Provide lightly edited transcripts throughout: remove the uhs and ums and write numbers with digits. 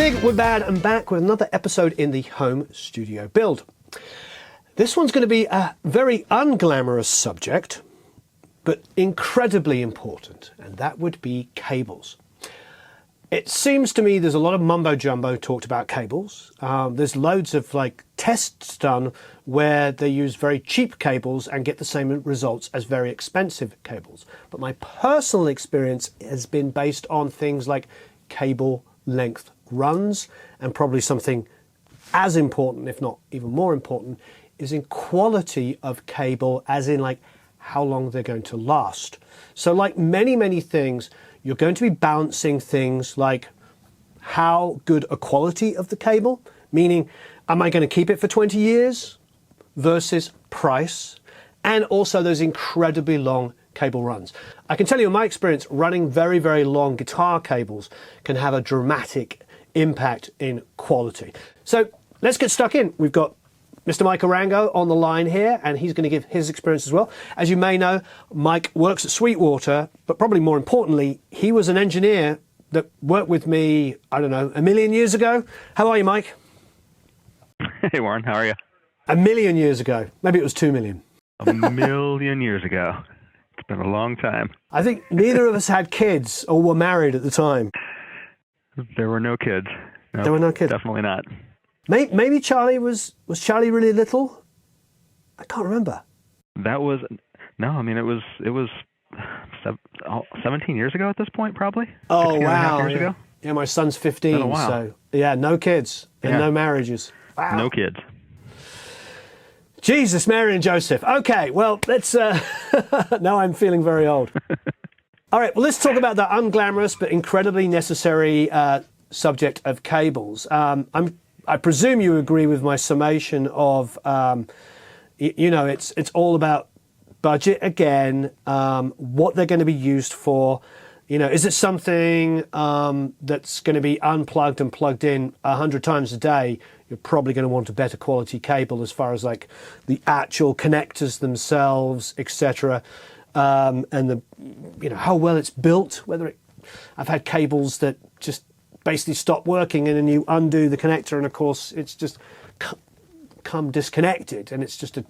Big, we're bad, and back with another episode in the home studio build. This one's going to be a very unglamorous subject, but incredibly important, and that would be cables. It seems to me there's a lot of mumbo-jumbo talked about cables. There's loads of tests done where they use very cheap cables and get the same results as very expensive cables. But my personal experience has been based on things like cable length runs, and probably something as important, if not even more important, is in quality of cable, as in how long they're going to last. So like many things, you're going to be balancing things like how good a quality of the cable, meaning am I going to keep it for 20 years versus price, and also those incredibly long cable runs. I can tell you in my experience, running very long guitar cables can have a dramatic impact in quality. So let's get stuck in. We've got Mr. Mike Arango on the line here, and he's going to give his experience as well. As you may know, Mike works at Sweetwater, but probably more importantly, he was an engineer that worked with me, I don't know, a million years ago. How are you, Mike? Hey, Warren, how are you? A million years ago. Maybe it was 2 million. A million years ago. It's been a long time. I think neither of us had kids or were married at the time. There were no kids. Nope, there were no kids? Definitely not. Maybe Charlie was Charlie really little? I can't remember. That was, no, I mean, it was 17 years ago at this point, probably. Oh, wow. Years ago. Yeah, my son's 15, been a while. So yeah, no kids and no marriages. Wow. No kids. Jesus, Mary and Joseph. Okay, well, let's, now I'm feeling very old. All right, well, let's talk about the unglamorous but incredibly necessary subject of cables. I presume you agree with my summation of, it's all about budget again, what they're going to be used for. Is it something that's going to be unplugged and plugged in 100 times a day? You're probably going to want a better quality cable as far as the actual connectors themselves, etc. And how well it's built. I've had cables that just basically stop working, and then you undo the connector, and of course it's just come disconnected, and it's just a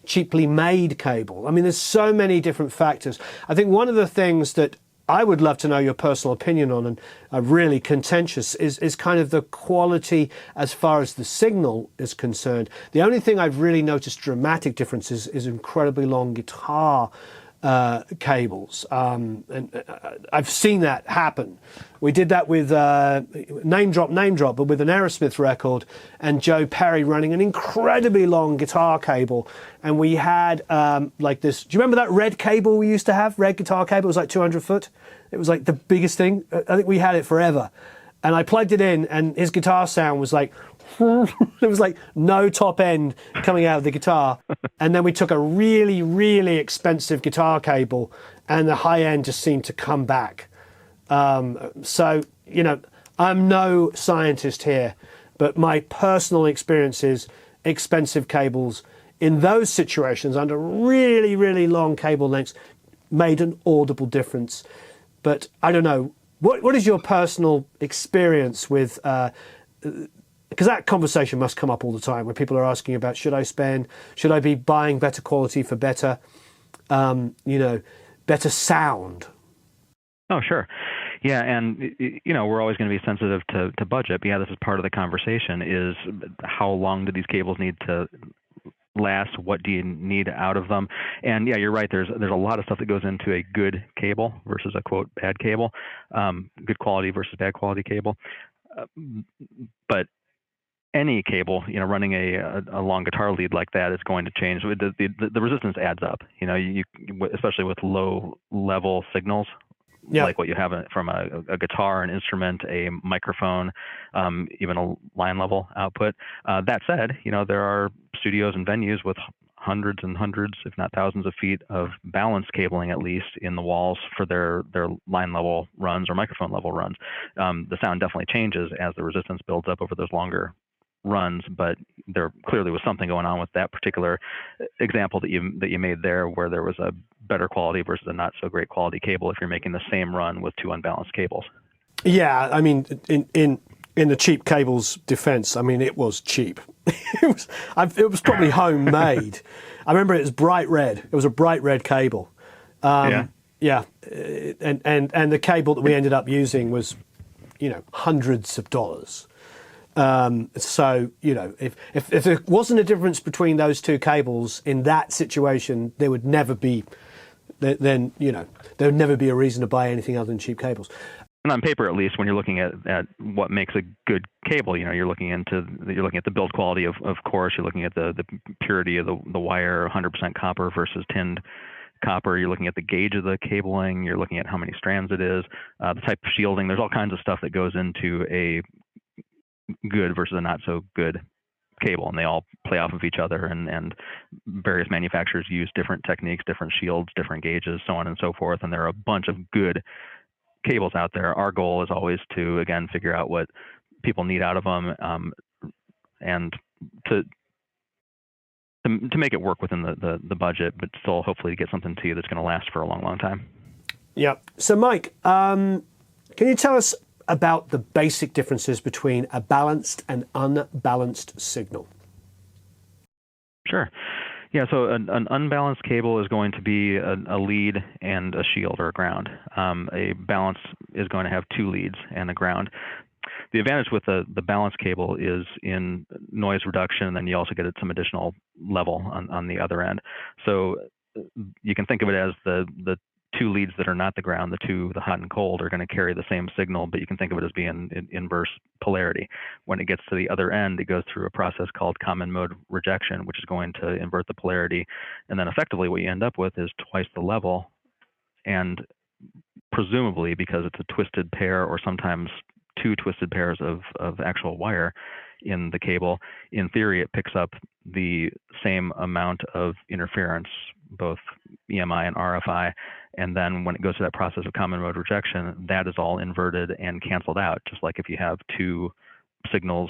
cheaply made cable. I mean, there's so many different factors. I think one of the things that I would love to know your personal opinion on, and really contentious, is kind of the quality as far as the signal is concerned. The only thing I've really noticed dramatic differences is incredibly long guitar cables, and I've seen that happen. We did that with name drop, but with an Aerosmith record, and Joe Perry running an incredibly long guitar cable, and we had this. Do you remember that red cable we used to have? Red guitar cable. It was 200 foot. It was the biggest thing. I think we had it forever, and I plugged it in, and his guitar sound was there was no top end coming out of the guitar. And then we took a really expensive guitar cable, and the high end just seemed to come back. So, I'm no scientist here, but my personal experience is expensive cables in those situations under really long cable lengths made an audible difference. But I don't know. What is your personal experience with... because that conversation must come up all the time where people are asking about, should I be buying better quality for better, better sound? Oh, sure. Yeah, and, we're always going to be sensitive to budget. But yeah, this is part of the conversation, is how long do these cables need to last? What do you need out of them? And yeah, you're right. There's a lot of stuff that goes into a good cable versus a, quote, bad cable, good quality versus bad quality cable. But any cable, running a long guitar lead like that is going to change. The resistance adds up. You especially with low level signals, like what you have from a guitar, an instrument, a microphone, even a line level output. That said, there are studios and venues with hundreds and hundreds, if not thousands of feet of balanced cabling, at least in the walls for their line level runs or microphone level runs. The sound definitely changes as the resistance builds up over those longer runs, but there clearly was something going on with that particular example that you made there, where there was a better quality versus a not so great quality cable if you're making the same run with two unbalanced cables. Yeah, I mean, in in the cheap cable's defense, I mean, it was cheap. It was probably homemade. I remember it was bright red. It was a bright red cable. Yeah. Yeah, and the cable that we ended up using was, hundreds of dollars. So, if there wasn't a difference between those two cables in that situation, there would never be, there would never be a reason to buy anything other than cheap cables. And on paper, at least, when you're looking at what makes a good cable, you're looking at the build quality of course, you're looking at the purity of the wire, 100% copper versus tinned copper. You're looking at the gauge of the cabling. You're looking at how many strands it is, the type of shielding. There's all kinds of stuff that goes into a good versus a not so good cable, and they all play off of each other. And various manufacturers use different techniques, different shields, different gauges, so on and so forth. And there are a bunch of good cables out there. Our goal is always to, again, figure out what people need out of them, and to make it work within the budget, but still hopefully to get something to you that's going to last for a long, long time. Yeah. So, Mike, can you tell us about the basic differences between a balanced and unbalanced signal? Sure. Yeah, so an unbalanced cable is going to be a lead and a shield or a ground. A balanced is going to have two leads and a ground. The advantage with the balanced cable is in noise reduction, and then you also get some additional level on the other end. So you can think of it as the two leads that are not the ground, the hot and cold, are going to carry the same signal, but you can think of it as being in inverse polarity. When it gets to the other end, it goes through a process called common mode rejection, which is going to invert the polarity. And then effectively what you end up with is twice the level. And presumably, because it's a twisted pair or sometimes two twisted pairs of actual wire in the cable, in theory, it picks up the same amount of interference, both EMI and RFI. And then when it goes through that process of common mode rejection, that is all inverted and canceled out, just like if you have two signals,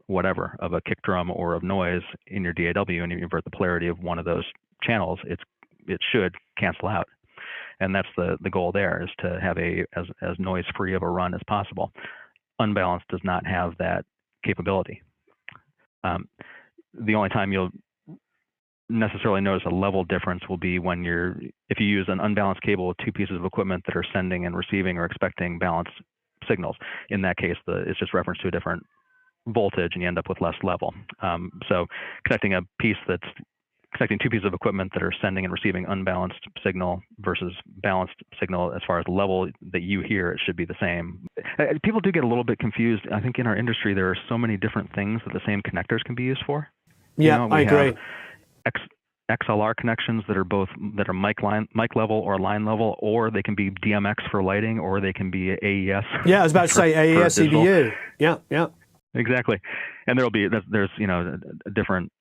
whatever, of a kick drum or of noise in your DAW, and you invert the polarity of one of those channels, it should cancel out. And that's the goal there, is to have as noise-free of a run as possible. Unbalanced does not have that capability. The only time you'll necessarily notice a level difference will be if you use an unbalanced cable with two pieces of equipment that are sending and receiving or expecting balanced signals. In that case, it's just referenced to a different voltage, and you end up with less level. So connecting two pieces of equipment that are sending and receiving unbalanced signal versus balanced signal, as far as the level that you hear, it should be the same. People do get a little bit confused. I think in our industry, there are so many different things that the same connectors can be used for. Yeah, I agree. XLR connections that are mic level or line level, or they can be DMX for lighting, or they can be AES. Yeah, I was about to say AES EBU. Yeah. Exactly. And there's a different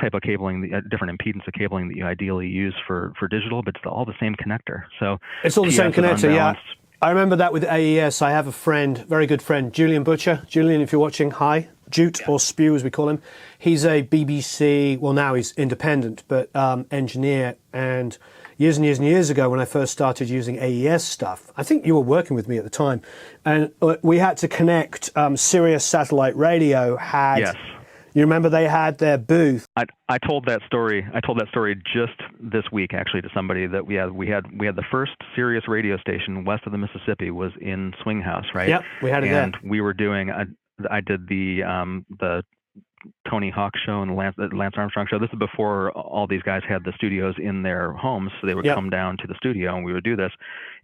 type of cabling, a different impedance of cabling that you ideally use for digital, but it's all the same connector. So it's all the same connector, yeah. I remember that with AES. I have a friend, very good friend, Julian Butcher. Julian, if you're watching, hi. Jute, or Spew as we call him. He's a BBC, well now he's independent, but engineer. And years ago when I first started using AES stuff, I think you were working with me at the time, and we had to connect Sirius Satellite Radio had... Yes. You remember they had their booth? I told that story just this week, actually, to somebody, that we had the first Sirius radio station west of the Mississippi was in Swing House, right? Yep, we had it there. And we were doing... I did the Tony Hawk show and the Lance Armstrong show. This is before all these guys had the studios in their homes, so they would come down to the studio and we would do this.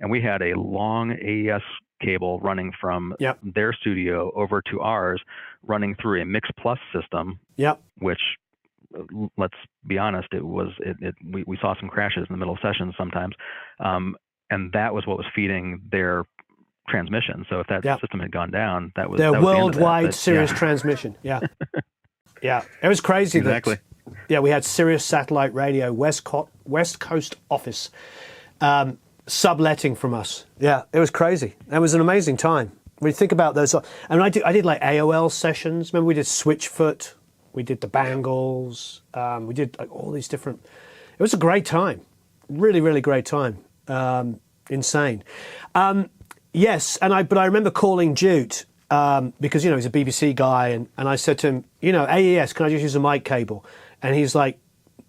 And we had a long AES cable running from their studio over to ours, running through a Mix Plus system, which, let's be honest, we saw some crashes in the middle of sessions sometimes. And that was what was feeding their transmission. So if that system had gone down, that was their worldwide the Sirius transmission. Yeah. Yeah. It was crazy. Exactly. We had Sirius Satellite Radio West Coast office subletting from us. Yeah, it was crazy. It was an amazing time. When you think about those, and I did like AOL sessions. Remember we did Switchfoot, we did the Bangles, we did like all these different. It was a great time, really, really great time. Insane. Yes, but I remember calling Jute because, he's a BBC guy. And I said to him, AES, can I just use a mic cable? And he's like,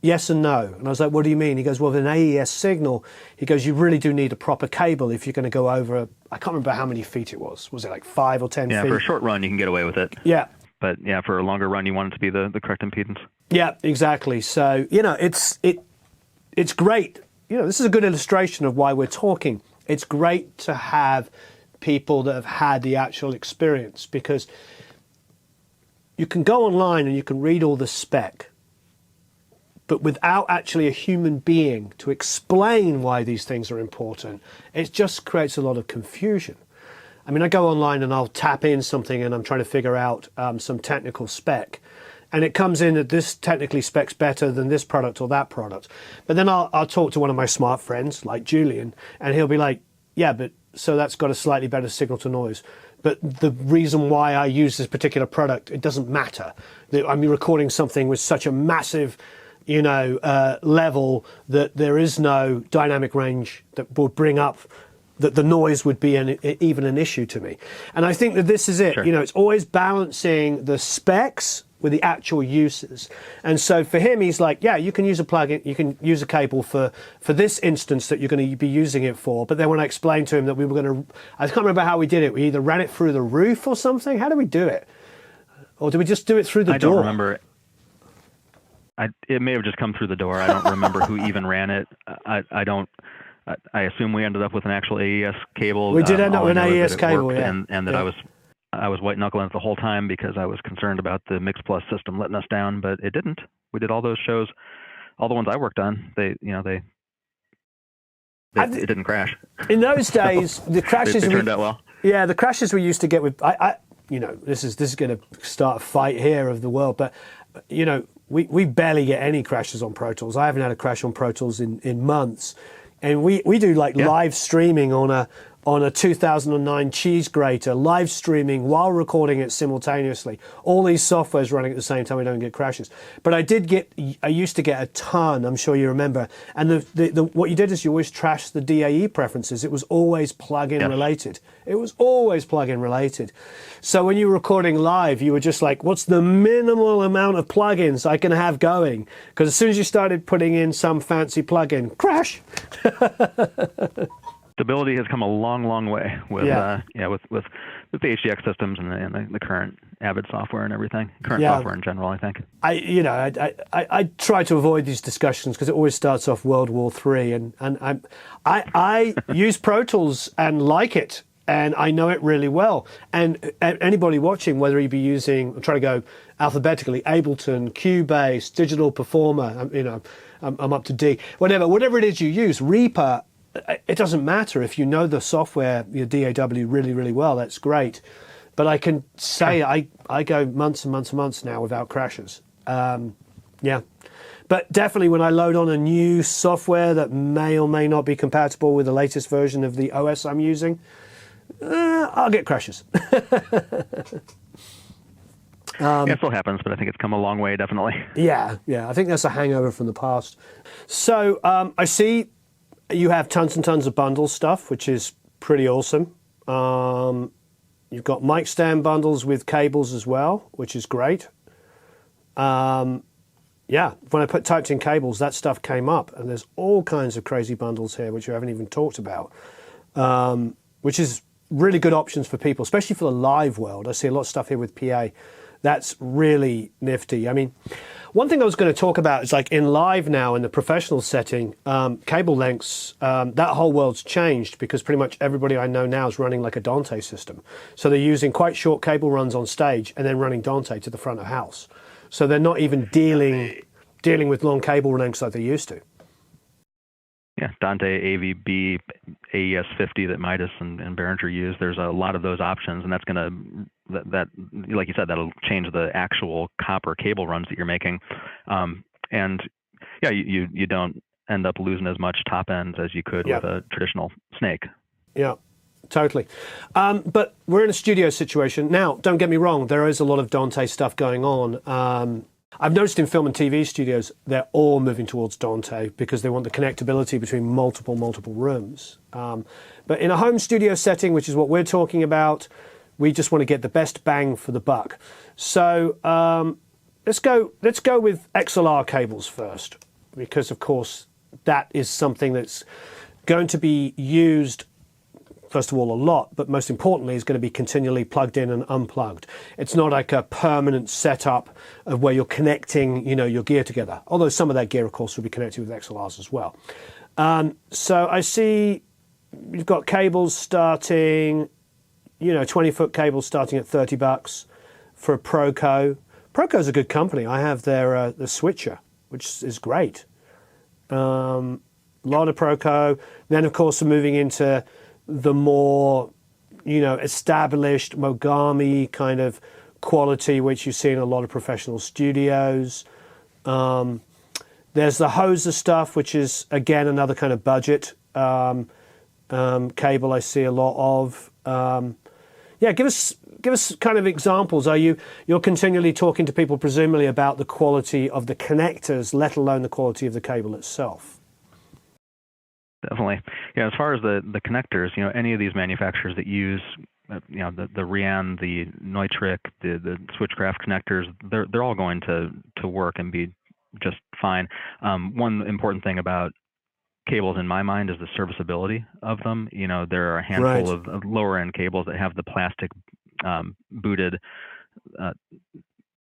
yes and no. And I was like, what do you mean? He goes, well, with an AES signal, he goes, you really do need a proper cable if you're going to go over, I can't remember how many feet it was. Was it like 5 or 10 feet? Yeah, for a short run, you can get away with it. Yeah. But yeah, for a longer run, you want it to be the correct impedance. Yeah, exactly. So, it's great. This is a good illustration of why we're talking. It's great to have people that have had the actual experience, because you can go online and you can read all the spec, but without actually a human being to explain why these things are important, it just creates a lot of confusion. I mean, I go online and I'll tap in something and I'm trying to figure out some technical spec, and it comes in that this technically specs better than this product or that product. But then I'll talk to one of my smart friends like Julian, and he'll be like, yeah, but so that's got a slightly better signal to noise. But the reason why I use this particular product, it doesn't matter. I'm recording something with such a massive level that there is no dynamic range that would bring up that the noise would be even an issue to me. And I think that this is it. Sure. It's always balancing the specs with the actual uses. And so for him, he's like, yeah, you can use a plug-in, you can use a cable for this instance that you're going to be using it for. But then when I explained to him that we were going to, I can't remember how we did it. We either ran it through the roof or something. How did we do it? Or did we just do it through the door? I don't remember. It may have just come through the door. I don't remember who even ran it. I assume we ended up with an actual AES cable. We did end up with an AES cable, yeah. And that I was white knuckling it the whole time because I was concerned about the Mix Plus system letting us down, but it didn't. We did all those shows, all the ones I worked on. It didn't crash. In those days, the crashes they turned out well. Yeah, the crashes we used to get with this is going to start a fight here of the world, but we barely get any crashes on Pro Tools. I haven't had a crash on Pro Tools in months. And we do live streaming on a 2009 cheese grater, live streaming while recording it simultaneously. All these softwares running at the same time, we don't get crashes. But I used to get a ton, I'm sure you remember. And what you did is you always trashed the DAE preferences. It was always plug-in related. It was always plug-in related. So when you were recording live, you were just like, what's the minimal amount of plugins I can have going? Because as soon as you started putting in some fancy plugin, crash. Stability has come a long, long way with with the HDX systems and the current Avid software and everything. Current software in general, I think. I try to avoid these discussions because it always starts off World War III, and I use Pro Tools and like it, and I know it really well. And anybody watching, whether you be using, I'm trying to go alphabetically, Ableton, Cubase, Digital Performer, I'm up to D, whatever it is you use, Reaper. It doesn't matter if you know the software, your DAW, really, really well. That's great. But I can say I go months and months and months now without crashes. Yeah. But definitely when I load on a new software that may or may not be compatible with the latest version of the OS I'm using, I'll get crashes. It still happens, but I think it's come a long way, definitely. Yeah. I think that's a hangover from the past. So I see you have tons and tons of bundle stuff, which is pretty awesome. You've got mic stand bundles with cables as well, which is great. When I typed in cables, that stuff came up, and there's all kinds of crazy bundles here, which you haven't even talked about, which is really good options for people, especially for the live world. I see a lot of stuff here with PA. That's really nifty. I mean, one thing I was going to talk about is like in live now in the professional setting, cable lengths, that whole world's changed because pretty much everybody I know now is running like a Dante system. So they're using quite short cable runs on stage and then running Dante to the front of house. So they're not even dealing with long cable lengths like they used to. Yeah, Dante, AVB, AES 50 that Midas and Behringer use. There's a lot of those options, and that's going to, that like you said, that'll change the actual copper cable runs that you're making. And yeah, you don't end up losing as much top ends as you could with a traditional snake. Yeah. Totally. But we're in a studio situation. Now, don't get me wrong, there is a lot of Dante stuff going on. I've noticed in film and TV studios, they're all moving towards Dante because they want the connectability between multiple rooms. But in a home studio setting, which is what we're talking about, We just want to get the best bang for the buck. So let's go with XLR cables first, because of course that is something that's going to be used, first of all, a lot, but most importantly is going to be continually plugged in and unplugged. It's not like a permanent setup of where you're connecting, your gear together. Although some of that gear, of course, will be connected with XLRs as well. So I see you've got cables starting, 20-foot cables starting at $30 for a Proco. Proco's a good company. I have their the switcher, which is great. A lot of Proco. Then, of course, we're moving into the more, established Mogami kind of quality, which you see in a lot of professional studios. There's the Hoser stuff, which is, again, another kind of budget cable I see a lot of. Give us kind of examples. You're continually talking to people, presumably, about the quality of the connectors, let alone the quality of the cable itself. Definitely. Yeah, as far as the connectors, any of these manufacturers that use, the Rian, the Neutrik, the Switchcraft connectors, they're all going to work and be just fine. One important thing about cables in my mind is the serviceability of them. There are a handful of lower end cables that have the plastic booted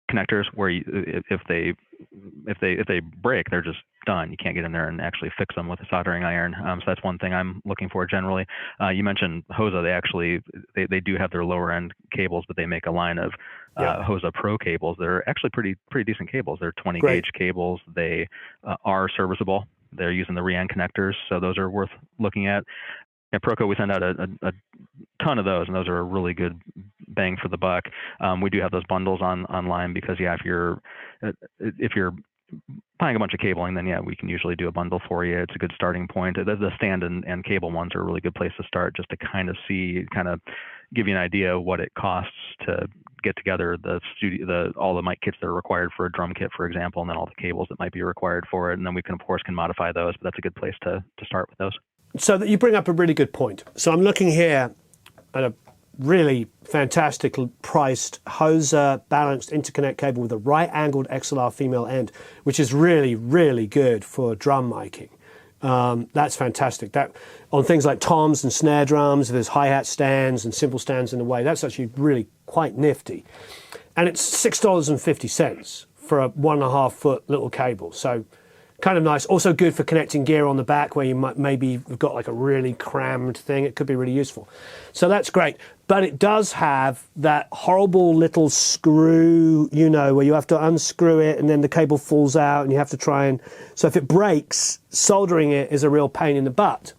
connectors where if they break, they're just done. You can't get in there and actually fix them with a soldering iron. So that's one thing I'm looking for generally. You mentioned Hosa. They do have their lower end cables, but they make a line of Hosa Pro cables. They're actually pretty decent cables. They're 20 gauge cables. They are serviceable. They're using the Rian connectors, so those are worth looking at. At Proco, we send out a ton of those, and those are a really good bang for the buck. We do have those bundles online because, if you're buying a bunch of cabling, then we can usually do a bundle for you. It's a good starting point. The stand and cable ones are a really good place to start, just to kind of give you an idea of what it costs to get together all the mic kits that are required for a drum kit, for example, and then all the cables that might be required for it. And then we can, of course, modify those, but that's a good place to start with those. So that you bring up a really good point. So I'm looking here at a really fantastic priced Hosa balanced interconnect cable with a right-angled XLR female end, which is really, really good for drum miking. That's fantastic. That on things like toms and snare drums, if there's hi-hat stands and cymbal stands in the way, that's actually really quite nifty. And it's $6.50 for a 1.5 foot little cable. So kind of nice. Also good for connecting gear on the back where you maybe have got like a really crammed thing. It could be really useful. So that's great. But it does have that horrible little screw, where you have to unscrew it and then the cable falls out and you have to try and... So if it breaks, soldering it is a real pain in the butt.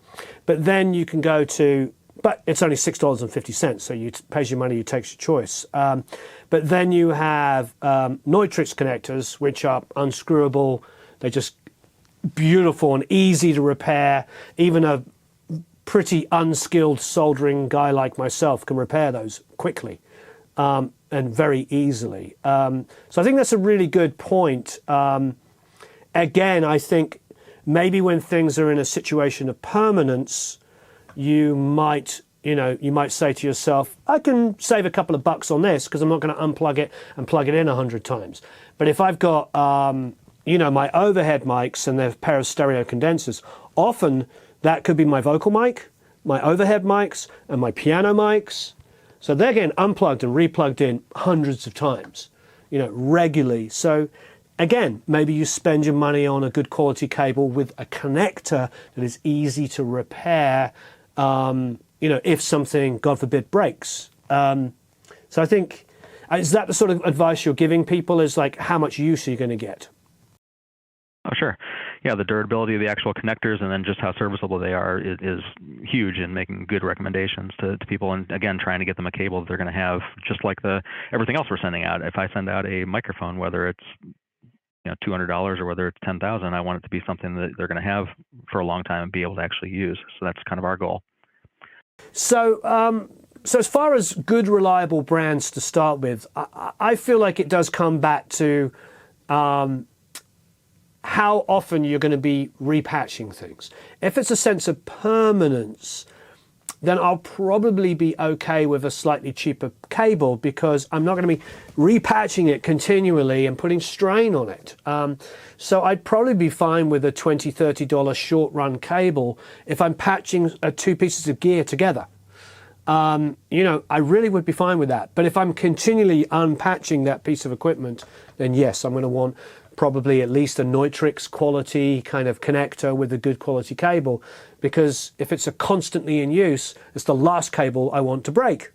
But then you can go to... But it's only $6.50, so you pays your money, you takes your choice. But then you have Neutrik connectors, which are unscrewable. They just... beautiful and easy to repair. Even a pretty unskilled soldering guy like myself can repair those quickly and very easily. So I think that's a really good point. Again, I think maybe when things are in a situation of permanence, you might say to yourself, I can save a couple of bucks on this because I'm not going to unplug it and plug it in 100 times. But if I've got my overhead mics and their pair of stereo condensers, often that could be my vocal mic, my overhead mics, and my piano mics. So they're getting unplugged and replugged in hundreds of times, regularly. So again, maybe you spend your money on a good quality cable with a connector that is easy to repair, if something, God forbid, breaks. So I think, is that the sort of advice you're giving people, is like how much use are you going to get? Oh, sure. Yeah, the durability of the actual connectors and then just how serviceable they are is huge in making good recommendations to people. And again, trying to get them a cable that they're going to have just like everything else we're sending out. If I send out a microphone, whether it's $200 or whether it's $10,000, I want it to be something that they're going to have for a long time and be able to actually use. So that's kind of our goal. So as far as good, reliable brands to start with, I feel like it does come back to how often you're going to be repatching things. If it's a sense of permanence, then I'll probably be okay with a slightly cheaper cable because I'm not going to be repatching it continually and putting strain on it. So I'd probably be fine with a $20, $30 short run cable if I'm patching two pieces of gear together. I really would be fine with that. But if I'm continually unpatching that piece of equipment, then yes, I'm going to want probably at least a Neutrix quality kind of connector with a good quality cable, because if it's a constantly in use, it's the last cable I want to break,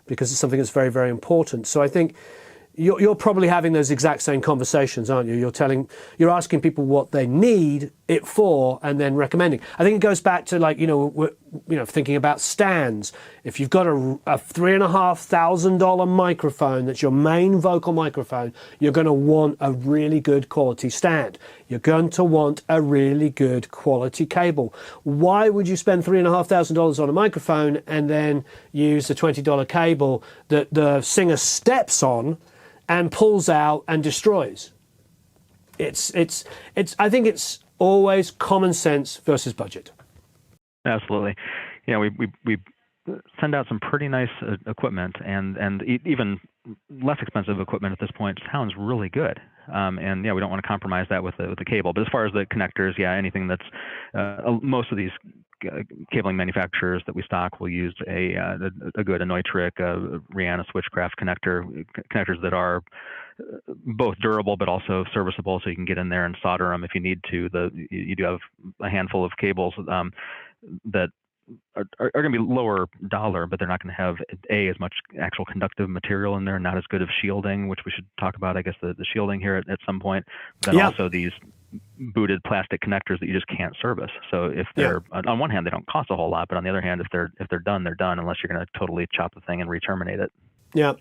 because it's something that's very, very important. So I think you're probably having those exact same conversations, aren't you? You're asking people what they need it for, and then recommending. I think it goes back to thinking about stands. If you've got a $3,500 microphone that's your main vocal microphone, you're going to want a really good quality stand. You're going to want a really good quality cable. Why would you spend $3,500 on a microphone and then use a $20 cable that the singer steps on and pulls out and destroys? I think it's always common sense versus budget. Absolutely. We send out some pretty nice equipment, and even less expensive equipment at this point sounds really good. And we don't want to compromise that with the cable. But as far as the connectors, anything that's most of these cabling manufacturers that we stock will use a good Neutrix, Rihanna Switchcraft connectors that are both durable but also serviceable, so you can get in there and solder them if you need to. You do have a handful of cables that are going to be lower dollar, but they're not going to have as much actual conductive material in there, not as good of shielding, which we should talk about, I guess, the shielding here at some point. Then also these booted plastic connectors that you just can't service. So if they're on one hand, they don't cost a whole lot, but on the other hand, if they're done, they're done, unless you're going to totally chop the thing and re-terminate it. Yeah.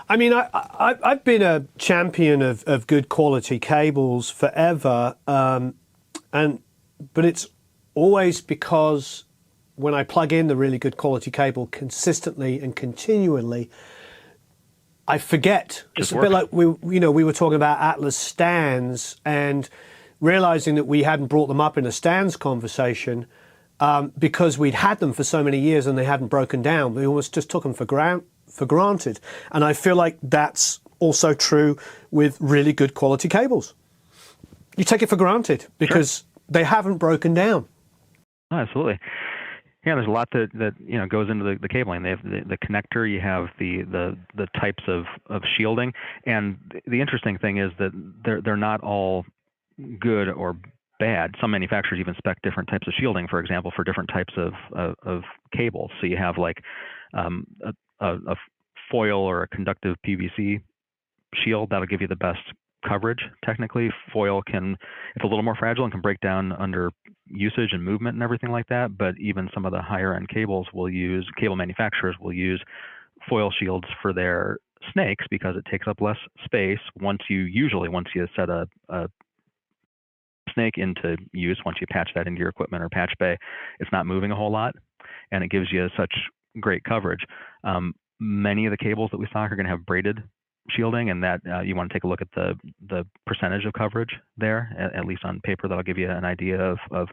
I mean, I've been a champion of good quality cables forever, but it's always because when I plug in the really good quality cable consistently and continually, I forget. It's a bit like we were talking about Atlas stands and realizing that we hadn't brought them up in a stands conversation because we'd had them for so many years and they hadn't broken down. We almost just took them for granted. And I feel like that's also true with really good quality cables. You take it for granted because they haven't broken down. Oh, absolutely. Yeah, there's a lot that goes into the cabling. They have the connector. You have the types of shielding, and the interesting thing is that they're not all good or bad. Some manufacturers even spec different types of shielding, for example, for different types of cables. So you have like a foil or a conductive PVC shield that'll give you the best coverage. Technically, foil it's a little more fragile and can break down under usage and movement and everything like that. But even some of the higher end cable manufacturers will use foil shields for their snakes because it takes up less space. Once you set a snake into use, once you patch that into your equipment or patch bay, it's not moving a whole lot, and it gives you such great coverage. Many of the cables that we stock are going to have braided shielding, and that you want to take a look at the percentage of coverage there, at least on paper. That'll give you an idea of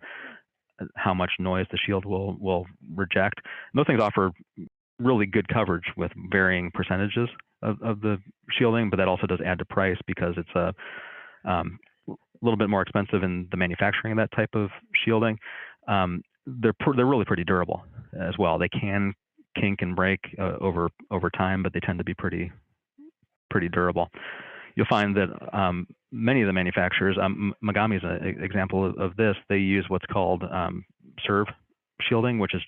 how much noise the shield will reject. And those things offer really good coverage with varying percentages of the shielding, but that also does add to price because it's a little bit more expensive in the manufacturing of that type of shielding. They're really pretty durable as well. They can kink and break over time, but they tend to be pretty durable. You'll find that many of the manufacturers, Megami is an example of this. They use what's called serve shielding, which is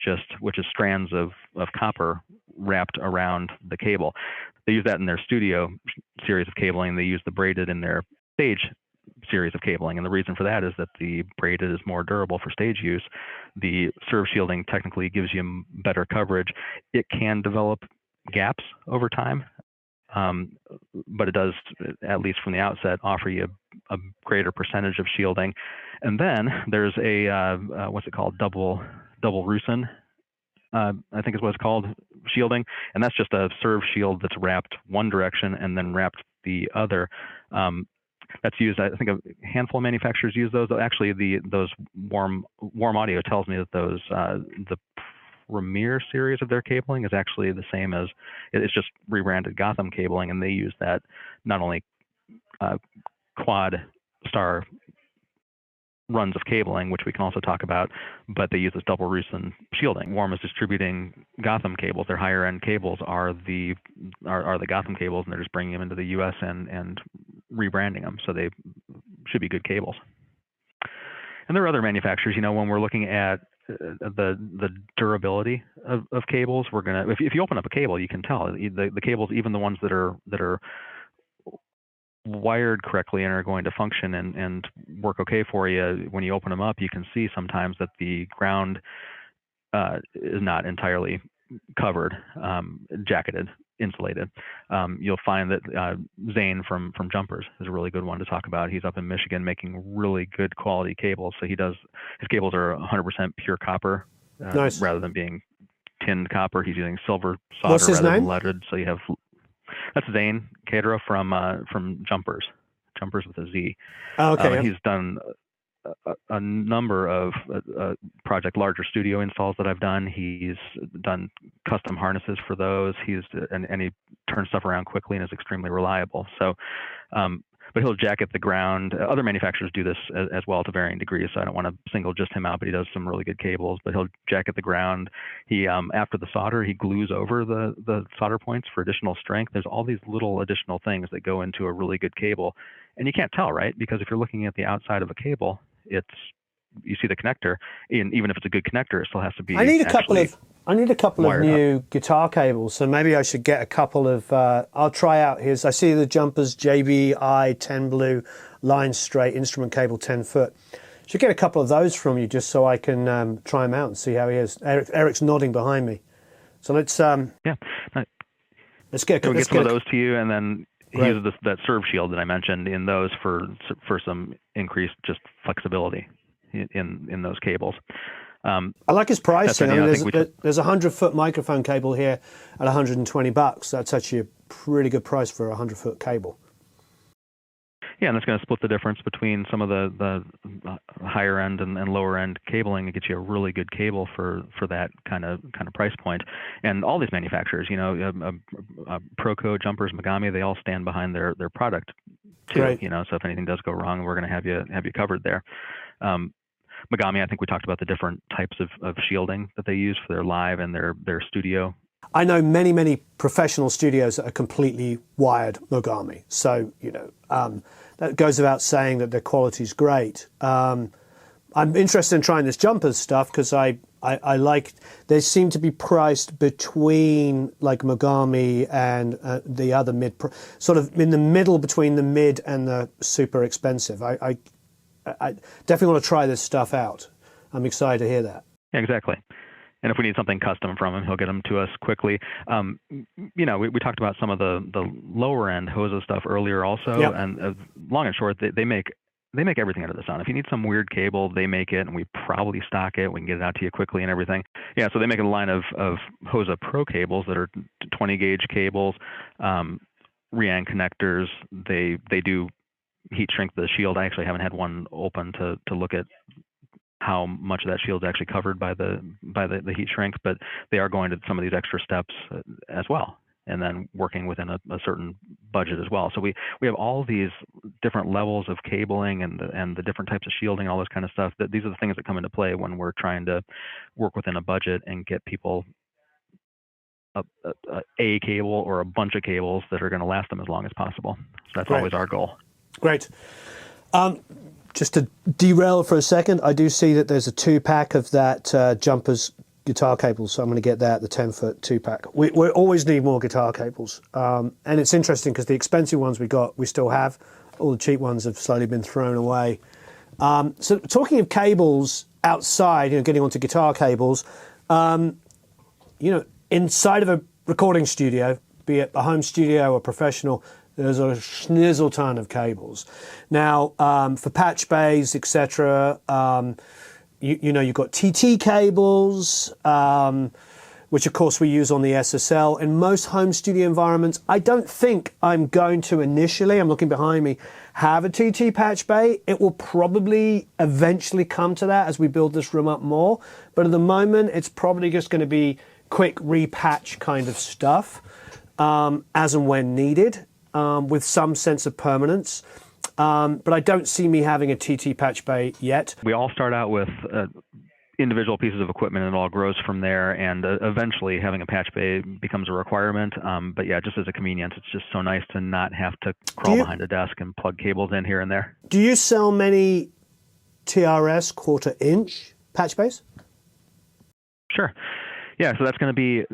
strands of copper wrapped around the cable. They use that in their studio series of cabling. They use the braided in their stage series of cabling, and the reason for that is that the braided is more durable for stage use. The serve shielding technically gives you better coverage. It can develop gaps over time, but it does, at least from the outset, offer you a greater percentage of shielding. And then there's a what's it called, double Rusin, I think is what it's called, shielding, and that's just a serve shield that's wrapped one direction and then wrapped the other. That's used, I think, a handful of manufacturers use those. Actually, those warm audio tells me that those the Premier series of their cabling is actually the same as, it's just rebranded Gotham cabling, and they use that not only quad star runs of cabling, which we can also talk about, but they use this double Rosen shielding. Warm is distributing Gotham cables. Their higher end cables are the Gotham cables, and they're just bringing them into the U.S. and rebranding them, so they should be good cables. And there are other manufacturers. When we're looking at the durability of cables, we're gonna, if you open up a cable, you can tell the cables, even the ones that are wired correctly and are going to function and work okay for you, when you open them up, you can see sometimes that the ground is not entirely covered, jacketed, insulated. You'll find that Zane from Jumpers is a really good one to talk about. He's up in Michigan making really good quality cables. So his cables are 100% pure copper, Nice. rather than being tinned copper. He's using silver solder What's his rather name? than leaded. So that's Zane Cadera from Jumpers with a Z. Oh, okay. He's done a number of larger studio installs that I've done. He's done custom harnesses for those. And he turns stuff around quickly and is extremely reliable. So, but he'll jacket the ground. Other manufacturers do this as well to varying degrees, so I don't want to single just him out, but he does some really good cables. But he'll jacket the ground. He, after the solder, he glues over the solder points for additional strength. There's all these little additional things that go into a really good cable. And you can't tell, right? Because if you're looking at the outside of a cable, you see the connector, and even if it's a good connector, it still has to be. I need a couple of new guitar cables, so maybe I should get a couple of. I'll try out his. I see the Jumpers JBI 10 blue line straight instrument cable 10 foot. Should get a couple of those from you just so I can try them out and see how he is. Eric's nodding behind me, so let's let's get some of those to you, and then. He uses that serve shield that I mentioned in those for some increased just flexibility in those cables. I like his pricing. There's a 100-foot microphone cable here at $120. That's actually a pretty good price for a 100-foot cable. Yeah, and that's going to split the difference between some of the higher end and lower end cabling to get you a really good cable for that kind of price point. And all these manufacturers, Proco, Jumpers, Megami, they all stand behind their product too. Great. So if anything does go wrong, we're going to have you covered there. Megami, I think we talked about the different types of shielding that they use for their live and their studio. I know many professional studios that are completely wired Mogami. So, that goes without saying that their quality is great. I'm interested in trying this Jumpers stuff because I like, they seem to be priced between like Mogami and the other sort of in the middle between the mid and the super expensive. I definitely want to try this stuff out. I'm excited to hear that. Yeah, exactly. And if we need something custom from him, he'll get them to us quickly. We talked about some of the lower end Hosa stuff earlier also. Yep. And long and short, they make everything under the sun. If you need some weird cable, they make it, and we probably stock it. We can get it out to you quickly and everything. Yeah, so they make a line of Hosa Pro cables that are 20 gauge cables, Rian connectors. They do heat shrink the shield. I actually haven't had one open to look at how much of that shield is actually covered by the heat shrink, but they are going to some of these extra steps as well, and then working within a certain budget as well. So we have all these different levels of cabling and the different types of shielding, all this kind of stuff. That these are the things that come into play when we're trying to work within a budget and get people a cable or a bunch of cables that are going to last them as long as possible. So that's always our goal. Great. Just to derail for a second, I do see that there's a 2-pack of that Jumpers guitar cables, so I'm going to get that, the 10-foot 2-pack. We always need more guitar cables, and it's interesting because the expensive ones we still have. All the cheap ones have slowly been thrown away. So talking of cables outside, getting onto guitar cables, inside of a recording studio, be it a home studio or professional, there's a schnizzle ton of cables. Now, for patch bays, etc., you've got TT cables. which of course we use on the SSL. In most home studio environments, I don't think I'm going to initially, I'm looking behind me, have a TT patch bay. It will probably eventually come to that as we build this room up more. But at the moment, it's probably just going to be quick repatch kind of stuff as and when needed with some sense of permanence. But I don't see me having a TT patch bay yet. We all start out with individual pieces of equipment, and it all grows from there, and eventually having a patch bay becomes a requirement. But yeah, just as a convenience, it's just so nice to not have to crawl behind a desk and plug cables in here and there. Do you sell many TRS 1/4 inch patch bays? Sure. Yeah, so that's going to be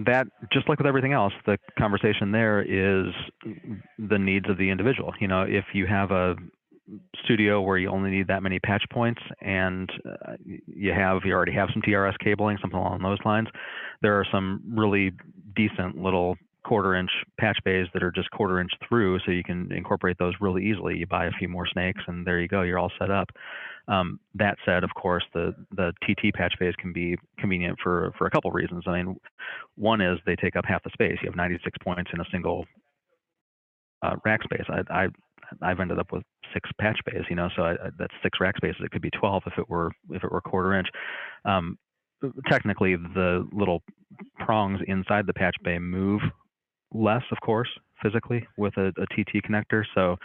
that, just like with everything else, the conversation there is the needs of the individual. You know, if you have a studio where you only need that many patch points and you already have some TRS cabling, something along those lines, there are some really decent little 1/4 inch patch bays that are just 1/4 inch through, so you can incorporate those really easily. You buy a few more snakes and there you go, you're all set up. That said, of course, the TT patch bays can be convenient for a couple reasons. I mean, one is they take up half the space. You have 96 points in a single rack space. I've ended up with 6 patch bays, you know, so that's 6 rack spaces. It could be 12 if it were 1/4 inch. Technically, the little prongs inside the patch bay move less, of course, physically with a TT connector. So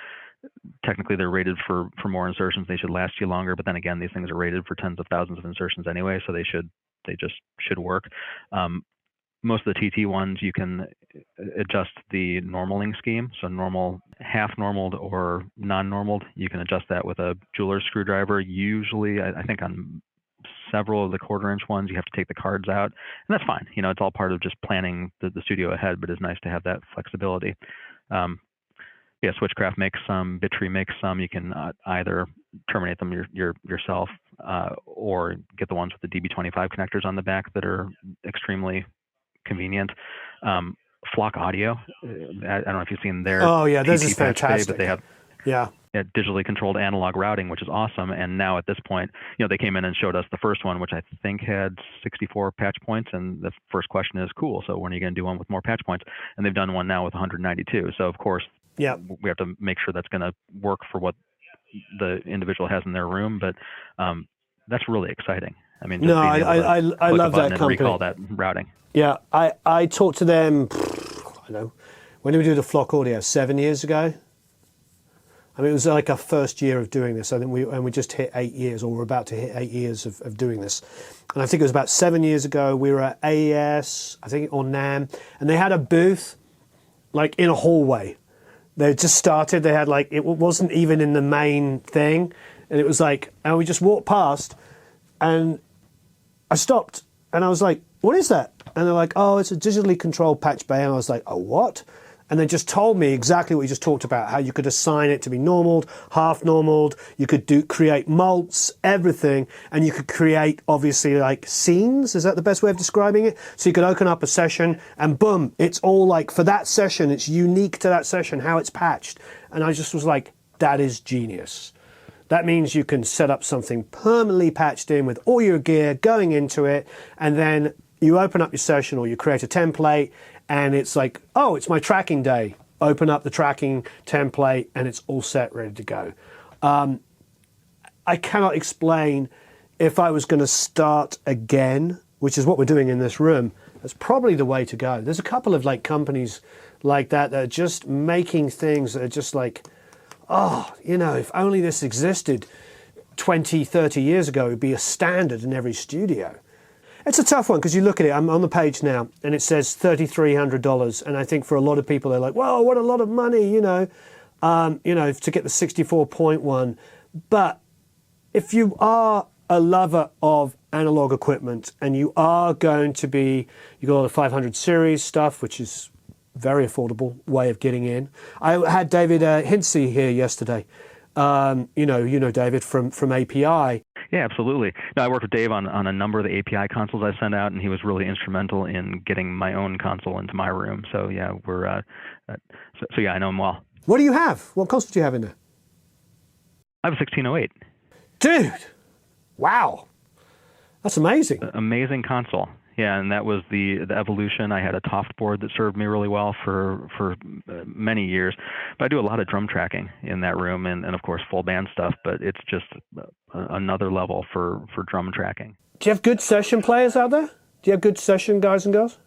technically they're rated for more insertions. They should last you longer, but then again, these things are rated for tens of thousands of insertions anyway, so they just should work. Most of the TT ones, you can adjust the normaling scheme. So normal, half normaled or non-normaled, you can adjust that with a jeweler's screwdriver. Usually, I think on several of the 1/4 inch ones, you have to take the cards out, and that's fine. You know, it's all part of just planning the studio ahead, but it's nice to have that flexibility. Yeah, Switchcraft makes some, Bittree makes some. You can either terminate them yourself or get the ones with the DB25 connectors on the back that are extremely convenient. Flock Audio, I don't know if you've seen their this TT is patch bay, fantastic. but they have digitally controlled analog routing, which is awesome. And now at this point, you know, they came in and showed us the first one, which I think had 64 patch points. And the first question is, cool, so when are you going to do one with more patch points? And they've done one now with 192. So of course, we have to make sure that's going to work for what the individual has in their room. But that's really exciting. I mean, just being able to I love that and company. recall that routing. Yeah, I talked to them, I don't know, when did we do the Flock Audio? 7 years ago? I mean, it was like our first year of doing this. I think we just hit 8 years, or we're about to hit 8 years of doing this. And I think it was about 7 years ago, we were at AES, I think, or NAMM, and they had a booth, like, in a hallway. They just started, they had, like, it wasn't even in the main thing, and it was like, and we just walked past, and I stopped, and I was like, what is that? And they're like, oh, it's a digitally controlled patch bay. And I was like, oh, what? And they just told me exactly what you just talked about, how you could assign it to be normaled, half normaled, you could create mults, everything, and you could create, obviously, like scenes. Is that the best way of describing it? So you could open up a session and boom, it's all like, for that session, it's unique to that session, how it's patched. And I just was like, that is genius. That means you can set up something permanently patched in with all your gear going into it, and then you open up your session or you create a template and it's like, oh, it's my tracking day. Open up the tracking template and it's all set, ready to go. I cannot explain, if I was going to start again, which is what we're doing in this room, that's probably the way to go. There's a couple of like companies like that are just making things that are just like, oh, you know, if only this existed 20, 30 years ago, it would be a standard in every studio. It's a tough one because you look at it, I'm on the page now, and it says $3,300. And I think for a lot of people, they're like, whoa, what a lot of money, to get the 64-point one. But if you are a lover of analog equipment and you are going to be, you got all the 500 series stuff, which is very affordable way of getting in. I had David Hinsey here yesterday. David from API. Yeah, absolutely. No, I worked with Dave on a number of the API consoles I sent out, and he was really instrumental in getting my own console into my room. So yeah, we're yeah, I know him well. What do you have? What console do you have in there? I have a 1608. Dude, wow, that's amazing. Amazing console. Yeah, and that was the evolution. I had a Toft board that served me really well for many years. But I do a lot of drum tracking in that room, and of course full band stuff. But it's just another level for drum tracking. Do you have good session players out there? Do you have good session guys and girls?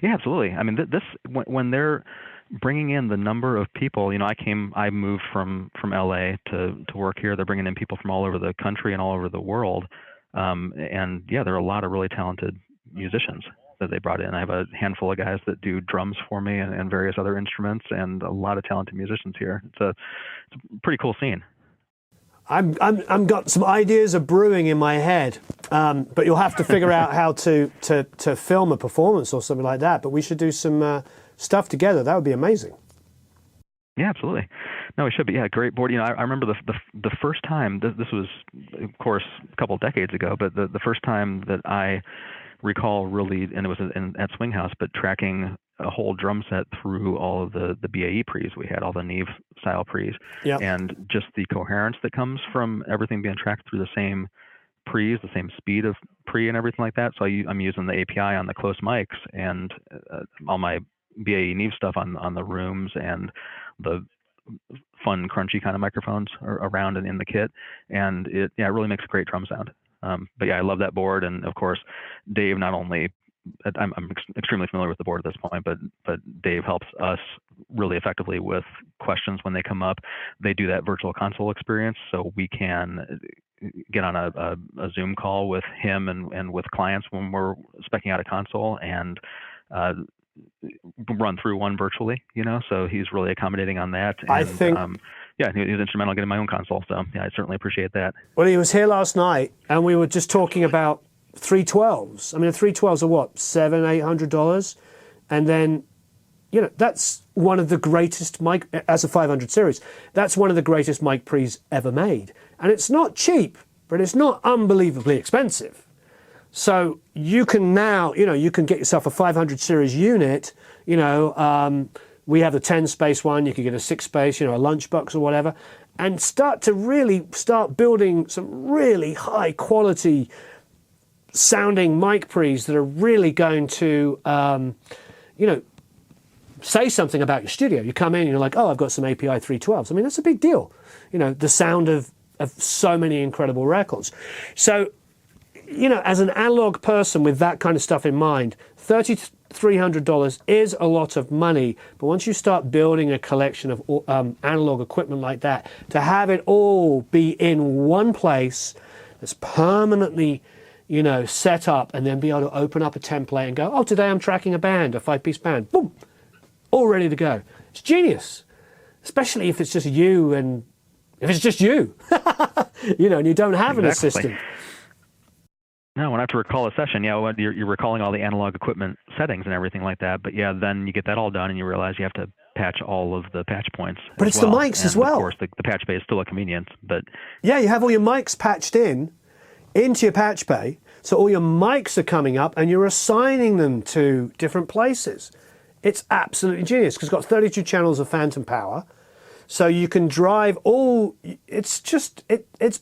Yeah, absolutely. I mean, this when they're bringing in the number of people, I moved from LA to work here. They're bringing in people from all over the country and all over the world. And yeah, there are a lot of really talented musicians that they brought in. I have a handful of guys that do drums for me and various other instruments, and a lot of talented musicians here. It's a pretty cool scene. I'm got some ideas of brewing in my head, but you'll have to figure out how to film a performance or something like that. But we should do some stuff together. That would be amazing. Yeah, absolutely. No, we should be. Yeah, great board. I remember the first time. This was, of course, a couple of decades ago. But the first time that I recall really, and it was at Swing House, but tracking a whole drum set through all of the BAE pre's. We had all the Neve style pre's, Yep. and just the coherence that comes from everything being tracked through the same pre's, the same speed of pre and everything like that. So I'm using the API on the close mics and all my BAE Neve stuff on the rooms and the fun crunchy kind of microphones around and in the kit, and it really makes a great drum sound. But yeah, I love that board, and of course Dave not only I'm extremely familiar with the board at this point, but Dave helps us really effectively with questions when they come up. They do that virtual console experience, so we can get on a Zoom call with him and with clients when we're speccing out a console and run through one virtually, so he's really accommodating on that. And, I think, yeah, he was instrumental in getting my own console. So yeah, I certainly appreciate that. well, he was here last night and we were just talking about 312s. I mean, 312s are what, $700-800? And then, that's one of the greatest mic, as a 500 series, that's one of the greatest mic pre's ever made. And it's not cheap, but it's not unbelievably expensive. So you can now, you can get yourself a 500 series unit. We have the 10 space one. You can get a 6 space, a lunchbox or whatever, and start building some really high quality sounding mic pre's that are really going to, say something about your studio. You come in and you're like, oh, I've got some API 312s. I mean, that's a big deal. The sound of so many incredible records. So, as an analog person with that kind of stuff in mind, $3,300 is a lot of money. But once you start building a collection of analog equipment like that, to have it all be in one place that's permanently, set up, and then be able to open up a template and go, oh, today I'm tracking a band, a 5-piece band, boom, all ready to go. It's genius, especially if it's just you and and you don't have an assistant. No, when I have to recall a session, you're recalling all the analog equipment settings and everything like that. But yeah, then you get that all done and you realize you have to patch all of the patch points. But it's the mics as well. Of course, the patch bay is still a convenience. But yeah, you have all your mics patched into your patch bay. So all your mics are coming up and you're assigning them to different places. It's absolutely genius because it's got 32 channels of phantom power. So you can drive it's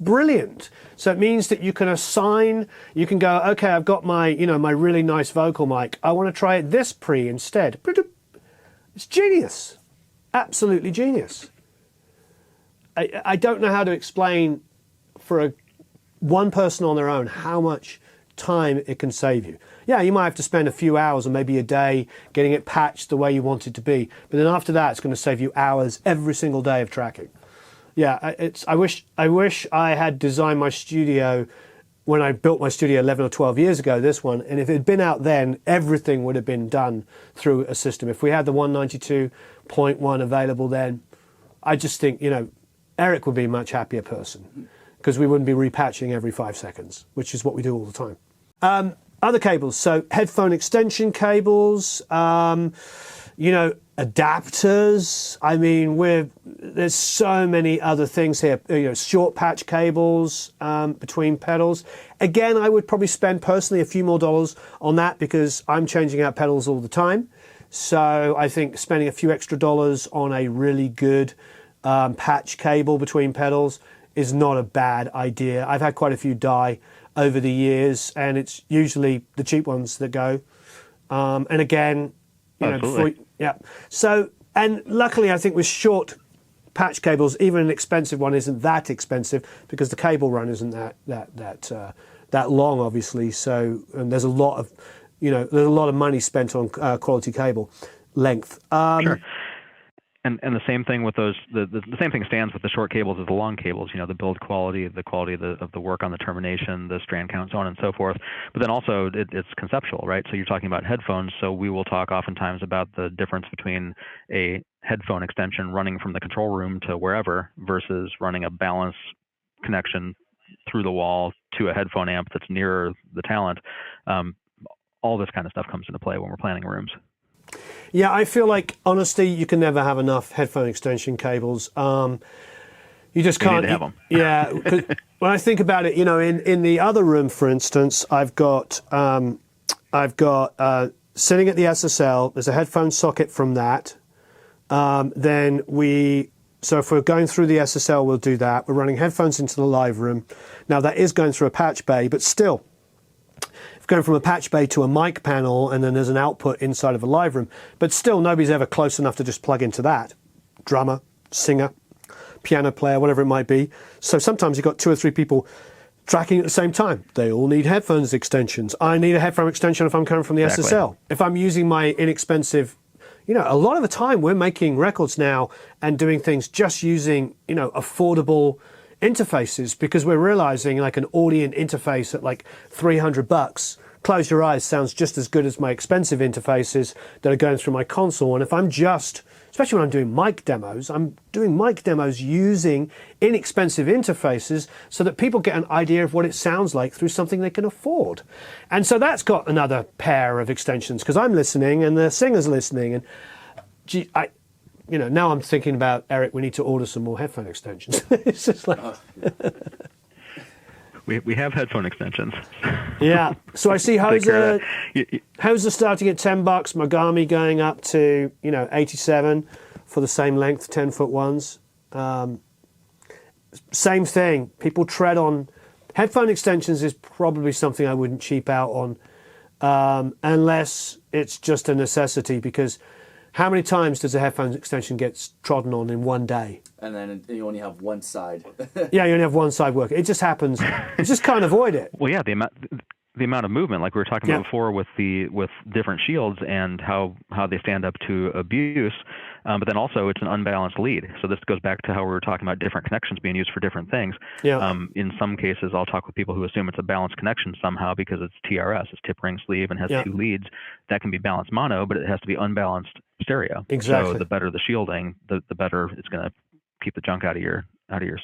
brilliant. So it means that you can assign, you can go, okay, I've got my really nice vocal mic. I want to try this pre instead. It's genius. Absolutely genius. I don't know how to explain for one person on their own how much time it can save you. Yeah, you might have to spend a few hours or maybe a day getting it patched the way you want it to be. But then after that, it's going to save you hours every single day of tracking. Yeah, I wish I had designed my studio when I built my studio 11 or 12 years ago, this one. And if it had been out then, everything would have been done through a system. If we had the 192.1 available then, I just think, Eric would be a much happier person because we wouldn't be repatching every 5 seconds, which is what we do all the time. Other cables, so headphone extension cables, adapters. I mean, there's so many other things here. Short patch cables between pedals. Again, I would probably spend personally a few more dollars on that because I'm changing out pedals all the time. So I think spending a few extra dollars on a really good patch cable between pedals is not a bad idea. I've had quite a few die. over the years, and it's usually the cheap ones that go. And again, Absolutely. So, and luckily, I think with short patch cables, even an expensive one isn't that expensive because the cable run isn't that long, obviously. So, and there's a lot of money spent on quality cable length. Sure. And the same thing with those. The same thing stands with the short cables as the long cables. The build quality, the quality of the work on the termination, the strand count, so on and so forth. But then also it's conceptual, right? So you're talking about headphones. So we will talk oftentimes about the difference between a headphone extension running from the control room to wherever versus running a balanced connection through the wall to a headphone amp that's nearer the talent. All this kind of stuff comes into play when we're planning rooms. Yeah, I feel like, honestly, you can never have enough headphone extension cables. You just can't. You need to have them. Yeah, when I think about it, in the other room, for instance, I've got sitting at the SSL. There's a headphone socket from that. So if we're going through the SSL, we'll do that. We're running headphones into the live room. Now that is going through a patch bay, but still. Going from a patch bay to a mic panel, and then there's an output inside of a live room. But still, nobody's ever close enough to just plug into that. Drummer, singer, piano player, whatever it might be. So sometimes you've got 2 or 3 people tracking at the same time. They all need headphones extensions. I need a headphone extension if I'm coming from the SSL. If I'm using my inexpensive, a lot of the time we're making records now and doing things just using, affordable interfaces, because we're realizing like an Audient interface at like $300, close your eyes, sounds just as good as my expensive interfaces that are going through my console. And if I'm especially when I'm doing mic demos, I'm doing mic demos using inexpensive interfaces so that people get an idea of what it sounds like through something they can afford. And so that's got another pair of extensions because I'm listening and the singer's listening. And now I'm thinking about, Eric, we need to order some more headphone extensions. It's just like... We have headphone extensions. Yeah. So I see Hoser starting at $10, Mogami going up to, 87 for the same length, 10-foot ones. Same thing. People tread on... Headphone extensions is probably something I wouldn't cheap out on unless it's just a necessity, because... How many times does a headphone extension get trodden on in one day? And then you only have one side. Yeah, you only have one side working. It just happens. You just can't avoid it. Well, yeah, the amount of movement, like we were talking about before, with different shields and how they stand up to abuse. But then also it's an unbalanced lead. So this goes back to how we were talking about different connections being used for different things. Yeah. In some cases, I'll talk with people who assume it's a balanced connection somehow because it's TRS, it's tip ring sleeve, and has 2 leads. That can be balanced mono, but it has to be unbalanced stereo. Exactly. So the better the shielding, the better it's going to keep the junk out of your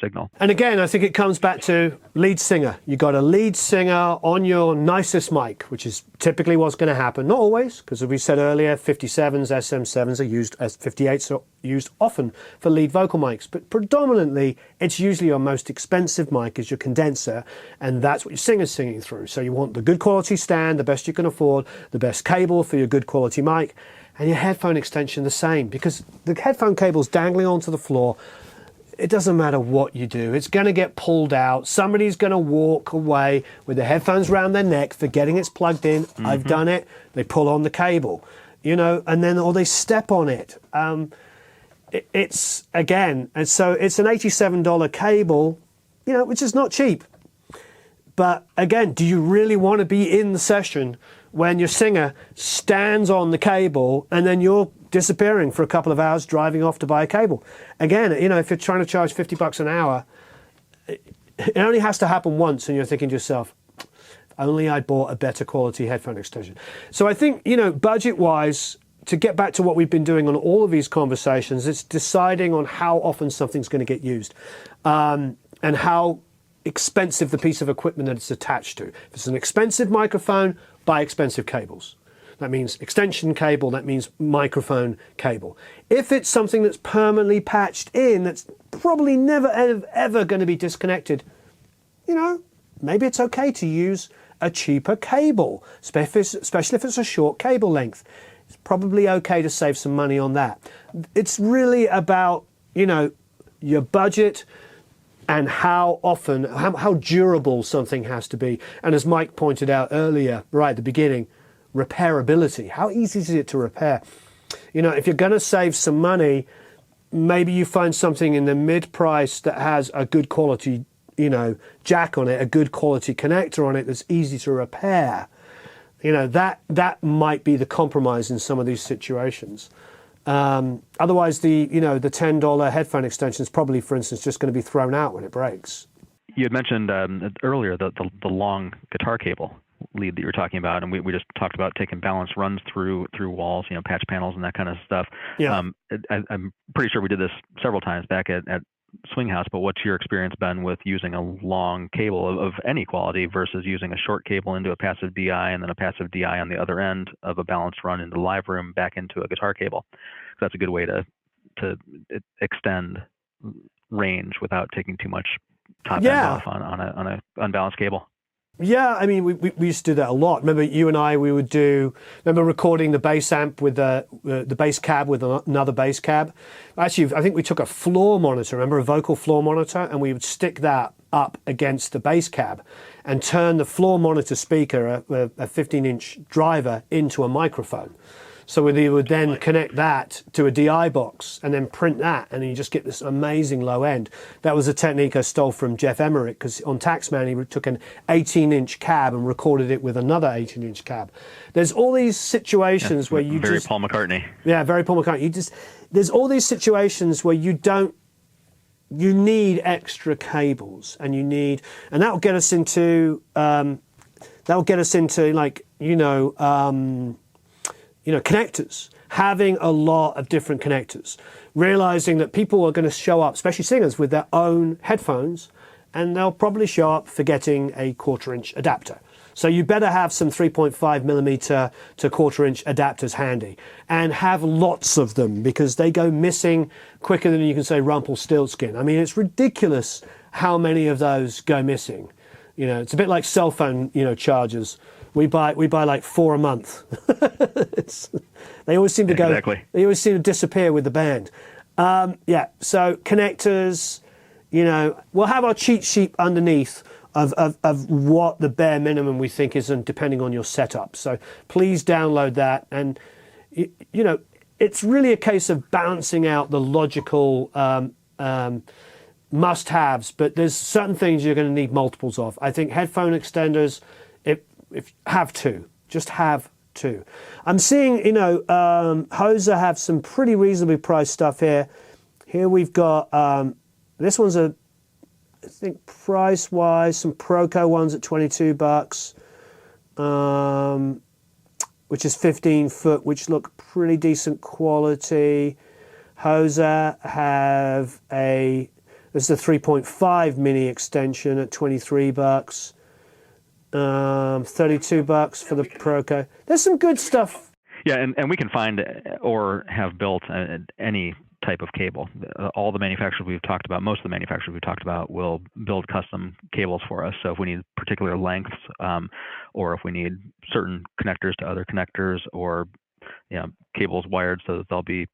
signal. And again, I think it comes back to lead singer. You got a lead singer on your nicest mic, which is typically what's going to happen. Not always, because as we said earlier, 57s, SM7s are used, as 58s are used often for lead vocal mics. But predominantly, it's usually your most expensive mic is your condenser, and that's what your singer's singing through. So you want the good quality stand, the best you can afford, the best cable for your good quality mic, and your headphone extension the same, because the headphone cable's dangling onto the floor. It doesn't matter what you do. It's going to get pulled out. Somebody's going to walk away with the headphones around their neck, forgetting it's plugged in. Mm-hmm. I've done it. They pull on the cable, or they step on it. It's, again, and so it's an $87 cable, which is not cheap. But again, do you really want to be in the session when your singer stands on the cable and then you're disappearing for a couple of hours driving off to buy a cable? Again, if you're trying to charge $50 an hour, it only has to happen once and you're thinking to yourself, if only I bought a better quality headphone extension. So I think, budget-wise, to get back to what we've been doing on all of these conversations, it's deciding on how often something's going to get used and how expensive the piece of equipment that it's attached to. If it's an expensive microphone, buy expensive cables. That means extension cable, that means microphone cable. If it's something that's permanently patched in, that's probably never, ever going to be disconnected, maybe it's okay to use a cheaper cable, especially if it's a short cable length. It's probably okay to save some money on that. It's really about, your budget and how often, how durable something has to be. And as Mike pointed out earlier, right at the beginning, repairability. How easy is it to repair? You know, if you're going to save some money, maybe you find something in the mid-price that has a good quality, you know, jack on it, a good quality connector on it that's easy to repair. You know, that might be the compromise in some of these situations. Otherwise, the $10 headphone extension is probably, for instance, just going to be thrown out when it breaks. You had mentioned earlier the long guitar cable lead that you were talking about, and we just talked about taking balanced runs through walls, you know, patch panels and that kind of stuff. Yeah. I'm pretty sure we did this several times back at Swing House, but what's your experience been with using a long cable of any quality versus using a short cable into a passive DI and then a passive DI on the other end of a balanced run into the live room back into a guitar cable? That's a good way to extend range without taking too much top end off on a unbalanced cable. Yeah, I mean, we used to do that a lot. Remember, you and I, we would remember recording the bass amp with the bass cab with another bass cab. Actually, I think we took a floor monitor, remember, a vocal floor monitor, and we would stick that up against the bass cab and turn the floor monitor speaker, a 15-inch driver, into a microphone. So we would then connect that to a DI box and then print that, and you just get this amazing low end. That was a technique I stole from Jeff Emmerich, because on Taxman he took an 18-inch cab and recorded it with another 18-inch cab. There's all these situations where you very Paul McCartney. Yeah, very Paul McCartney. There's all these situations where you need extra cables, and that'll get us into like, connectors, having a lot of different connectors, realizing that people are going to show up, especially singers, with their own headphones, and they'll probably show up forgetting a 1/4-inch adapter. So you better have some 3.5 millimeter to 1/4-inch adapters handy, and have lots of them, because they go missing quicker than you can say Rumpelstiltskin. I mean, it's ridiculous how many of those go missing. You know, it's a bit like cell phone, chargers. We buy like 4 a month. They always seem to go. Exactly. They always seem to disappear with the band. So connectors, we'll have our cheat sheet underneath of what the bare minimum we think is, and depending on your setup. So please download that, and it's really a case of balancing out the logical must-haves, but there's certain things you're going to need multiples of. I think headphone extenders, if have two, just have two. I'm seeing, Hoser have some pretty reasonably priced stuff here. Here we've got, this one's I think price-wise, some Proco ones at $22, which is 15 foot, which look pretty decent quality. Hoser have this is a 3.5 mini extension at $23. $32 for the Proco. There's some good stuff. Yeah, and we can find or have built any type of cable. All the manufacturers we've talked about, most of the manufacturers we've talked about, will build custom cables for us. So if we need particular lengths, or if we need certain connectors to other connectors, or cables wired so that they'll be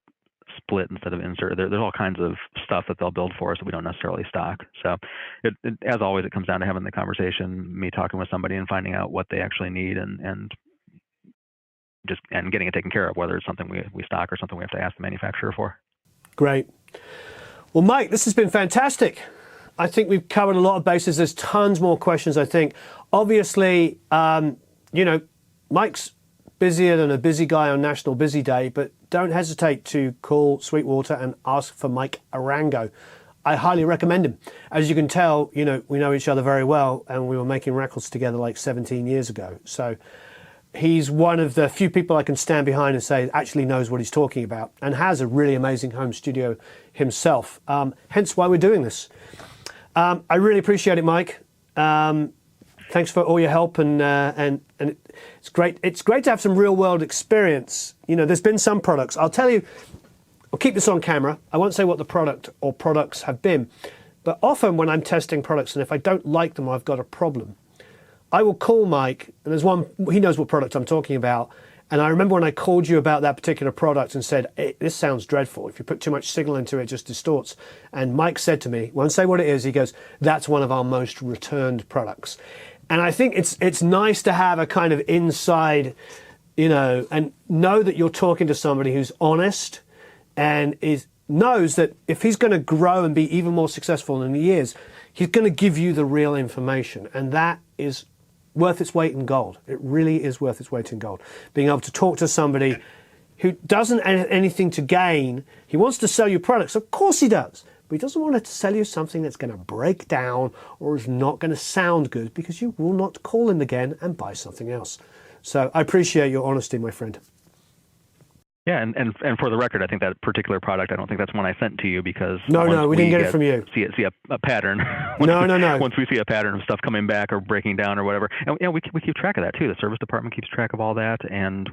split instead of insert. There's all kinds of stuff that they'll build for us that we don't necessarily stock. So as always, it comes down to having the conversation, me talking with somebody and finding out what they actually need, and getting it taken care of, whether it's something we stock or something we have to ask the manufacturer for. Great. Well, Mike, this has been fantastic. I think we've covered a lot of bases. There's tons more questions, I think. Obviously, Mike's busier than a busy guy on National Busy Day, but don't hesitate to call Sweetwater and ask for Mike Arango. I highly recommend him. As you can tell, we know each other very well, and we were making records together like 17 years ago. So he's one of the few people I can stand behind and say actually knows what he's talking about, and has a really amazing home studio himself. Hence why we're doing this. I really appreciate it, Mike. Thanks for all your help, and it's great. It's great to have some real world experience. There's been some products. I'll tell you. I'll keep this on camera. I won't say what the product or products have been, but often when I'm testing products, and if I don't like them, or I've got a problem, I will call Mike, and there's one. He knows what product I'm talking about, And I remember when I called you about that particular product and said, this sounds dreadful. If you put too much signal into it, it just distorts. And Mike said to me, won't say what it is, he goes, that's one of our most returned products. And I think it's nice to have a kind of inside, and know that you're talking to somebody who's honest and knows that if he's going to grow and be even more successful than he is, he's going to give you the real information. And that is worth its weight in gold. It really is worth its weight in gold. Being able to talk to somebody who doesn't have anything to gain. He wants to sell you products. Of course he does. But he doesn't want to sell you something that's going to break down or is not going to sound good, because you will not call him again and buy something else. So I appreciate your honesty, my friend. Yeah, and for the record, I think that particular product, I don't think that's one I sent to you, because no, we didn't get it from you. See a pattern. No. Once we see a pattern of stuff coming back or breaking down or whatever, and we keep track of that too. The service department keeps track of all that, and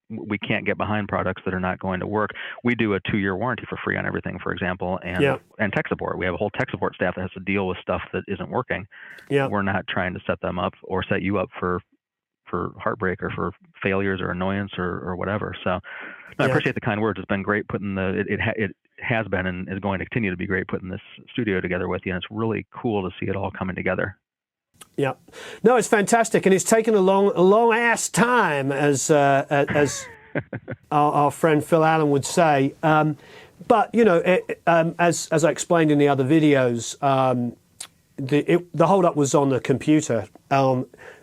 we can't get behind products that are not going to work. We do a 2-year warranty for free on everything, for example, and tech support. We have a whole tech support staff that has to deal with stuff that isn't working. Yeah, we're not trying to set them up or set you up for heartbreak or for failures or annoyance or whatever. So I appreciate the kind words. It's been great putting it has been and is going to continue to be great putting this studio together with you. And it's really cool to see it all coming together. Yeah, no, it's fantastic, and it's taken a long ass time, as our friend Phil Allen would say. But as I explained in the other videos, the holdup was on the computer,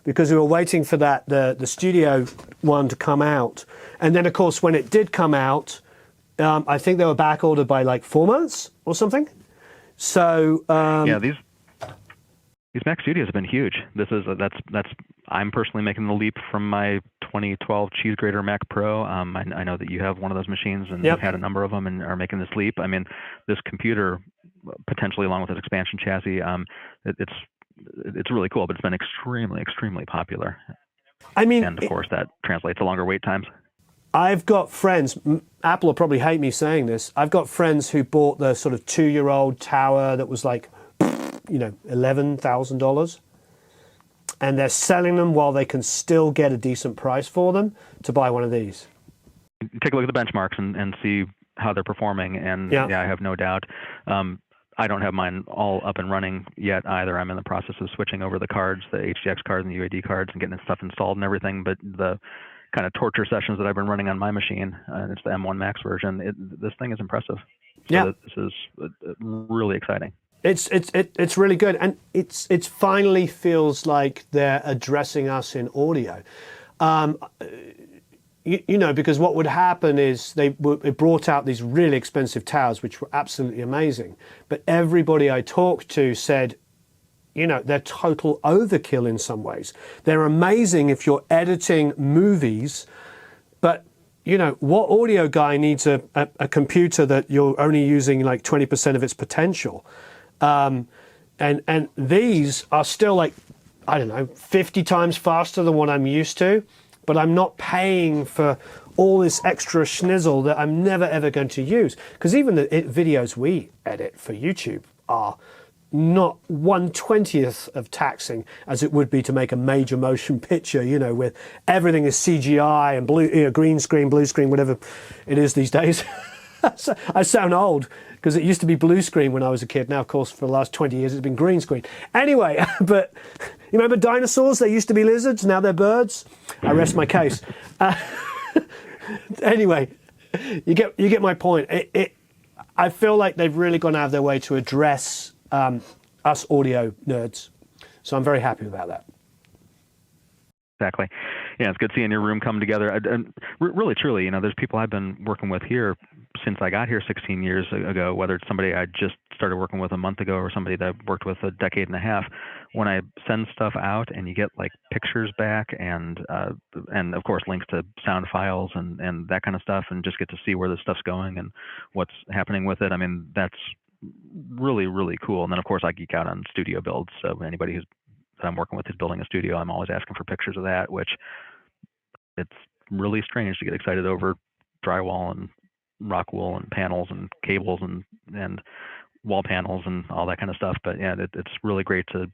because we were waiting for the studio one to come out, and then of course when it did come out, I think they were back ordered by like 4 months or something. So these Mac Studios have been huge. I'm personally making the leap from my 2012 cheese grater Mac Pro. I know that you have one of those machines and have had a number of them and are making this leap. I mean, this computer, potentially along with its expansion chassis, it's really cool, but it's been extremely popular. I mean, and of course that translates to longer wait times. I've got friends, Apple will probably hate me saying this, I've got friends who bought the sort of 2-year-old tower that was like, $11,000, and they're selling them while they can still get a decent price for them to buy one of these. Take a look at the benchmarks and see how they're performing, and I have no doubt. I don't have mine all up and running yet either. I'm in the process of switching over the cards, the HDX cards and the UAD cards, and getting stuff installed and everything. But the kind of torture sessions that I've been running on my machine, it's the M1 Max version, this thing is impressive. So this is really exciting. It's really good, and it finally feels like they're addressing us in audio. Because what would happen is they brought out these really expensive towers, which were absolutely amazing. But everybody I talked to said, they're total overkill in some ways. They're amazing if you're editing movies, but what audio guy needs a computer that you're only using like 20% of its potential? And these are still like, 50 times faster than what I'm used to, but I'm not paying for all this extra schnizzle that I'm never ever going to use. Because even the videos we edit for YouTube are not 1/20th of taxing as it would be to make a major motion picture, with everything is CGI and blue, green screen, blue screen, whatever it is these days. I sound old, because it used to be blue screen when I was a kid. Now, of course, for the last 20 years, it's been green screen. Anyway, but you remember dinosaurs? They used to be lizards. Now they're birds. I rest my case. Anyway, you get my point. I feel like they've really gone out of their way to address us audio nerds. So I'm very happy about that. Exactly. Yeah, it's good seeing your room come together. And really, truly, there's people I've been working with here since I got here 16 years ago, whether it's somebody I just started working with a month ago or somebody that I've worked with a decade and a half. When I send stuff out and you get like pictures back and of course links to sound files and that kind of stuff, and just get to see where this stuff's going and what's happening with it. I mean, that's really cool. And then of course I geek out on studio builds. So anybody that I'm working with who's building a studio, I'm always asking for pictures of that, which it's really strange to get excited over drywall and rock wool and panels and cables and wall panels and all that kind of stuff. But yeah, it's really great to,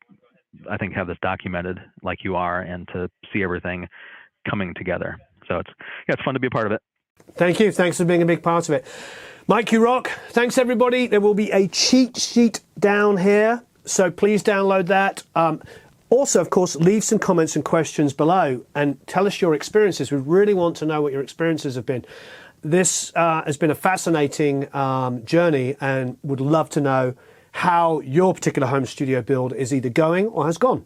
I think, have this documented like you are, and to see everything coming together. So it's fun to be a part of it. Thank you. Thanks for being a big part of it. Mike, you rock. Thanks, everybody. There will be a cheat sheet down here, so please download that. Also, of course, leave some comments and questions below and tell us your experiences. We really want to know what your experiences have been. This has been a fascinating journey, and would love to know how your particular home studio build is either going or has gone.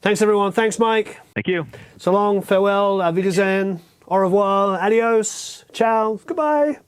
Thanks, everyone. Thanks, Mike. Thank you. So long, farewell, auf Wiedersehen, au revoir, adios, ciao, goodbye.